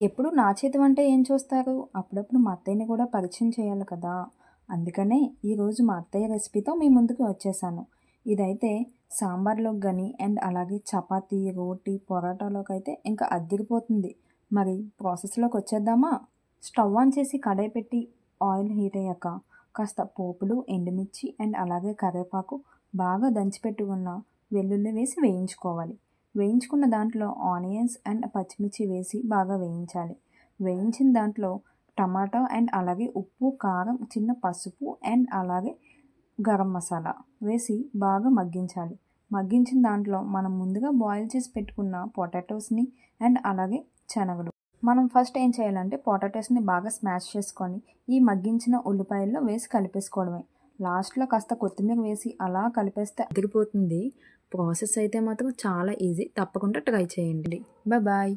ఎప్పుడు నా చేతి వంట ఏం చూస్తారు? అప్పుడప్పుడు మా అత్తయ్యని కూడా పరిచయం చేయాలి కదా! అందుకనే ఈరోజు మా అత్తయ్య రెసిపీతో మీ ముందుకు వచ్చేసాను. ఇదైతే సాంబార్‌లోకి గాని అండ్ అలాగే చపాతీ, రోటీ, పొరాటాలోకైతే ఇంకా అద్దిరిపోతుంది. మరి ప్రాసెస్‌లోకొచ్చేద్దామా? స్టవ్ ఆన్ చేసి కడాయి పెట్టి ఆయిల్ హీట్ అయ్యాక కాస్త పోపులు, ఎండుమిర్చి అండ్ అలాగే కరివేపాకు బాగా దంచిపెట్టి ఉన్న వెల్లుల్లి వేసి వేయించుకోవాలి. వేయించుకున్న దాంట్లో ఆనియన్స్ అండ్ పచ్చిమిర్చి వేసి బాగా వేయించాలి. వేయించిన దాంట్లో టమాటా అండ్ అలాగే ఉప్పు, కారం, చిన్న పసుపు అండ్ అలాగే గరం మసాలా వేసి బాగా మగ్గించాలి. మగ్గించిన దాంట్లో మనం ముందుగా బాయిల్ చేసి పెట్టుకున్న పొటాటోస్‌ని అండ్ అలాగే శనగలు. మనం ఫస్ట్ ఏం చేయాలంటే పొటాటోస్‌ని బాగా స్మాష్ చేసుకొని ఈ మగ్గించిన ఉల్లిపాయల్లో వేసి కలిపేసుకోవడమే. లాస్ట్‌లో కాస్త కొత్తిమీర వేసి అలా కలిపేస్తే అదిరిపోతుంది. ప్రాసెస్ అయితే మాత్రం చాలా ఈజీ. తప్పకుండా ట్రై చేయండి. బాయ్.